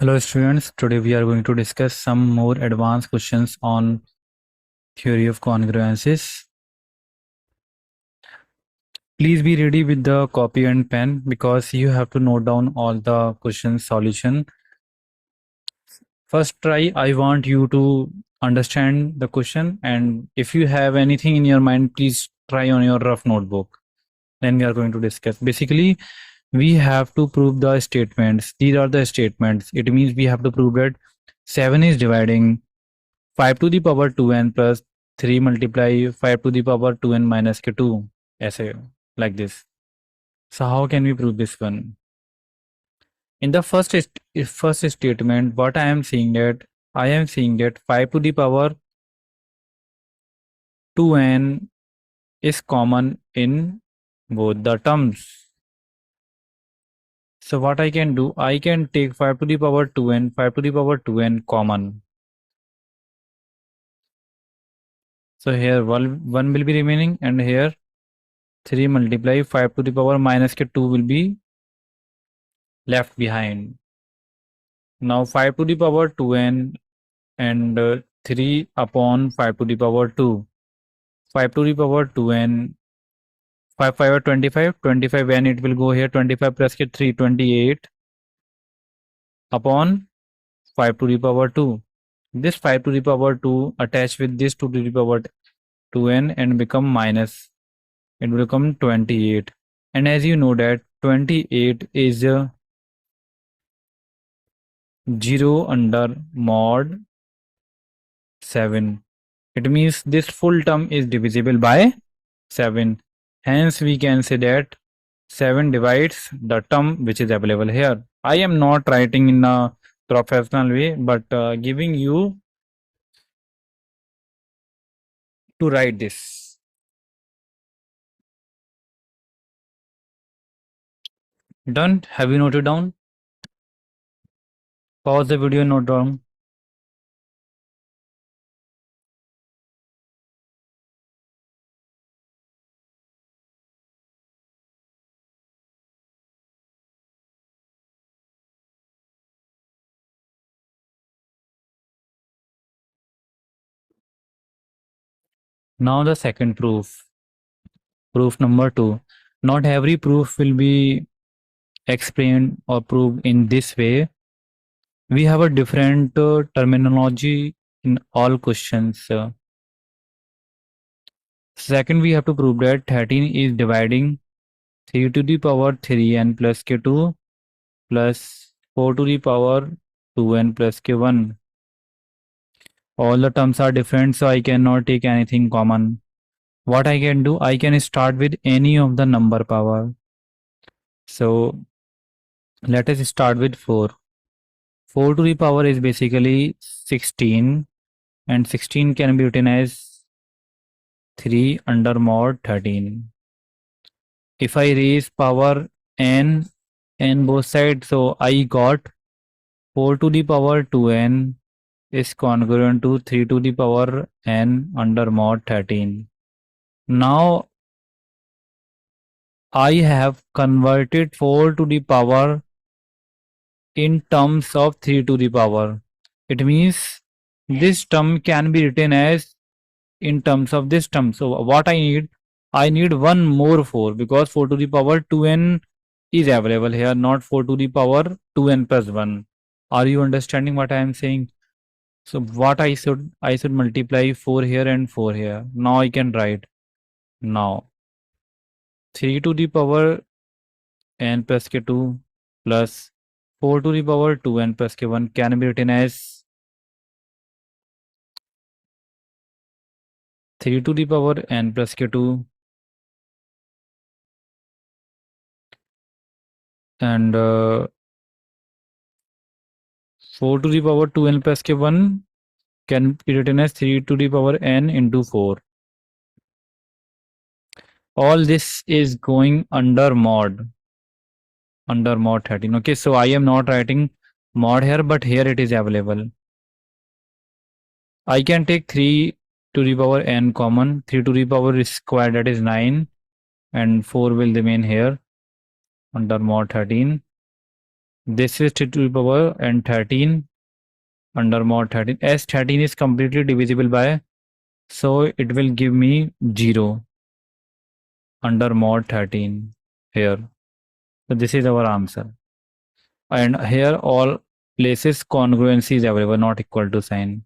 Hello students, today we are going to discuss some more advanced questions on theory of congruences. Please be ready with the copy and pen because you have to note down all the question solution. First try, I want you to understand the question, and if you have anything in your mind, please try on your rough notebook. Then we are going to discuss. Basically, we have to prove the statements. These are the statements. It means we have to prove that 7 is dividing 5 to the power 2n plus 3 multiply 5 to the power 2n minus k2, ऐसे like this. So how can we prove this one? In the first statement, what I am seeing that 5 to the power 2n is common in both the terms. So what I can do, I can take 5 to the power 2n common. So here 1 will be remaining, and here 3 multiply 5 to the power minus k2 will be left behind. Now 5 to the power 2n and 3 upon 5 to the power 2. 5 to the power 2n, 5 5 are 25, 25 when it will go here, 25 plus k 3, 28 upon 5 to the power 2. This 5 to the power 2 attached with this 2 to the power 2n and become minus. It will become 28. And as you know that 28 is 0 under mod 7. It means this full term is divisible by 7. Hence we can say that 7 divides the term which is available here. I am not writing in a professional way, but giving you to write this. Done? Have you noted down? Pause the video and note down. Now the second proof. Proof number 2. Not every proof will be explained or proved in this way. We have a different terminology in all questions. Second, we have to prove that 13 is dividing 3 to the power 3n plus k2 plus 4 to the power 2n plus k1. All the terms are different, so I cannot take anything common. What I can do, I can start with any of the number power. So let us start with 4. 4 to the power is basically 16, and 16 can be written as 3 under mod 13. If I raise power n both sides, so I got 4 to the power 2n is congruent to 3 to the power n under mod 13. Now I have converted 4 to the power in terms of 3 to the power. It means this term can be written as in terms of this term. So what I need one more 4, because 4 to the power 2n is available here, not 4 to the power 2n plus 1. Are you understanding what I am saying? So what I should multiply 4 here and 4 here. Now I can write, now 3 to the power n plus k2 plus 4 to the power 2n plus k1 can be written as 3 to the power n plus k2 and 4 to the power 2n plus k1 can be written as 3 to the power n into 4. All this is going under mod 13. Okay, so I am not writing mod here, but here it is available. I can take 3 to the power n common. 3 to the power square, that is 9, and 4 will remain here under mod 13. This is 2 to the power and 13 under mod 13. As 13 is completely divisible by, so it will give me 0 under mod 13 here. So this is our answer. And here all places congruency is available, not equal to sign.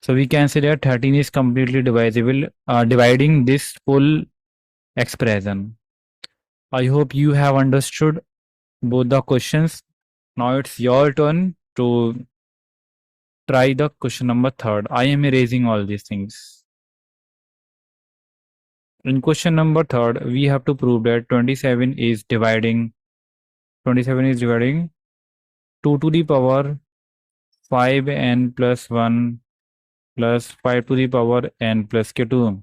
So we can say that 13 is completely divisible, dividing this full expression. I hope you have understood both the questions. Now it's your turn to try the question number 3rd. I am erasing all these things. In question number 3rd, we have to prove that 27 is dividing 2 to the power 5n plus 1 plus 5 to the power n plus k2.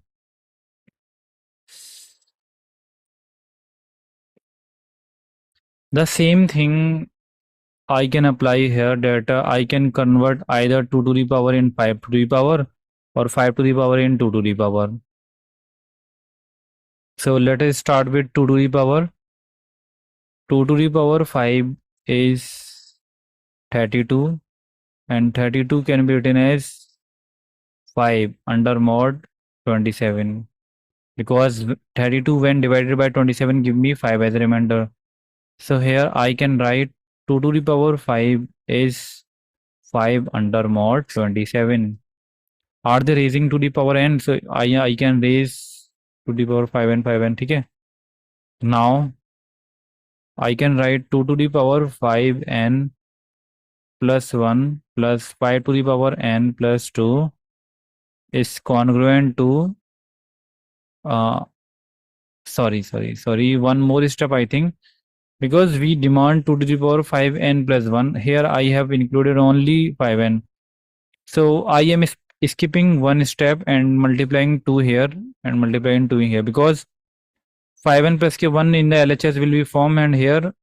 The same thing I can apply here, that I can convert either 2 to the power in 5 to the power or 5 to the power in 2 to the power. So let us start with 2 to the power. 2 to the power 5 is 32, and 32 can be written as 5 under mod 27, because 32 when divided by 27 give me 5 as a remainder. So here I can write 2 to the power 5 is 5 under mod 27. Are they raising to the power n? So I can raise to the power 5 and 5 n. Okay. Now I can write 2 to the power 5n plus 1 plus 5 to the power n plus 2 is congruent to one more step, I think, because we demand 2 to the power 5n plus 1. Here I have included only 5n. So I am skipping one step and multiplying 2 here and multiplying 2 here, because 5n plus k 1 in the LHS will be formed, and here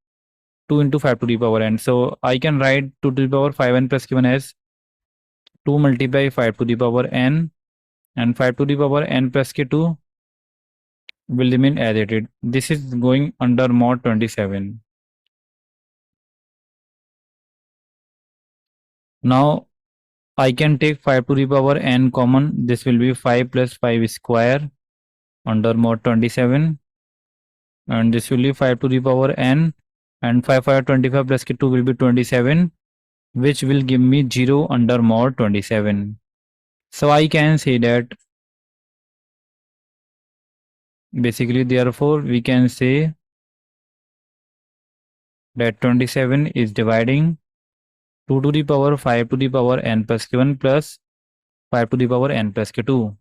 2 into 5 to the power n. So I can write 2 to the power 5n plus k1 as 2 multiply 5 to the power n, and 5 to the power n plus k2 will remain as it is. This is going under mod 27. Now I can take 5 to the power n common. This will be 5 plus 5 square under mod 27, and this will be 5 to the power n, and 5 25 plus k2 will be 27, which will give me 0 under mod 27. So I can say that basically, therefore, we can say that 27 is dividing 2 to the power 5 to the power n plus k1 plus 5 to the power n plus k2.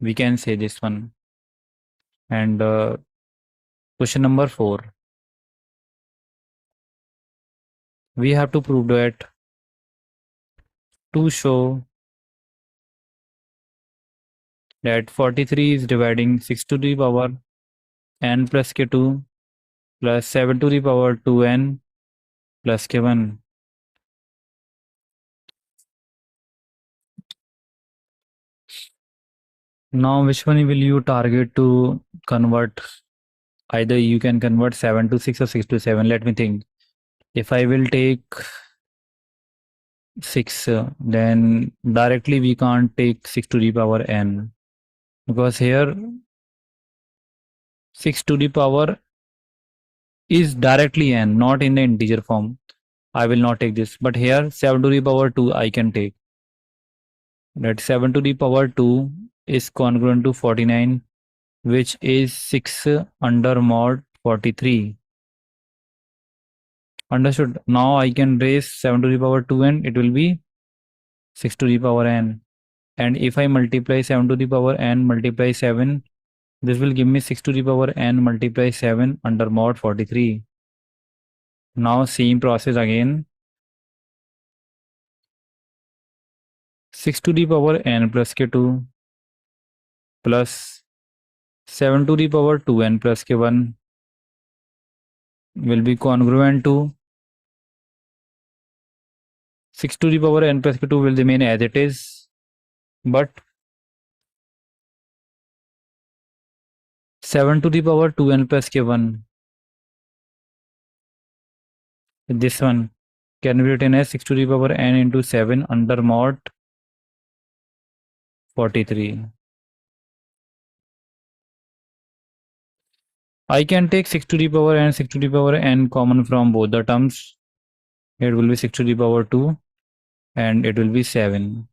We can say this one. And question number 4. We have to prove that to show that 43 is dividing 6 to the power n plus k2 plus 7 to the power 2n plus k1. Now, which one will you target to convert? Either you can convert 7 to 6 or 6 to 7. Let me think. If I will take 6, then directly we can't take 6 to the power n, because here 6 to the power is directly n, not in the integer form. I will not take this, but here 7 to the power 2 I can take. That 7 to the power 2 is congruent to 49, which is 6 under mod 43. Understood? Now I can raise 7 to the power 2n, it will be 6 to the power n. And if I multiply 7 to the power n multiply 7, this will give me 6 to the power n multiply 7 under mod 43. Now same process again. 6 to the power n plus k2 plus 7 to the power 2n plus k1 will be congruent to 6 to the power n plus k2 will remain as it is, but 7 to the power 2n plus k1 This one can be written as 6 to the power n into 7 under mod 43. I can take 6 to the power n, 6 to the power n common from both the terms. It will be 6 to the power 2 and it will be 7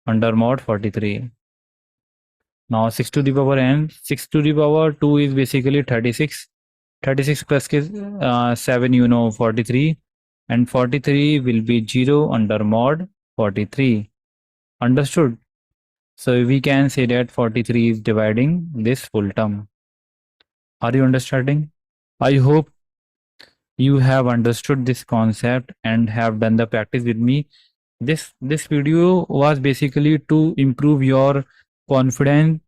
under mod 43. Now 6 to the power n, 6 to the power 2 is basically 36. 36 plus 7, 43. And 43 will be 0 under mod 43. Understood? So we can say that 43 is dividing this full term. Are you understanding? I hope you have understood this concept and have done the practice with me. This video was basically to improve your confidence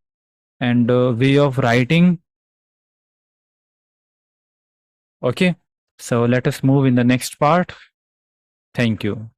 and way of writing. Okay, so let us move in the next part. Thank you.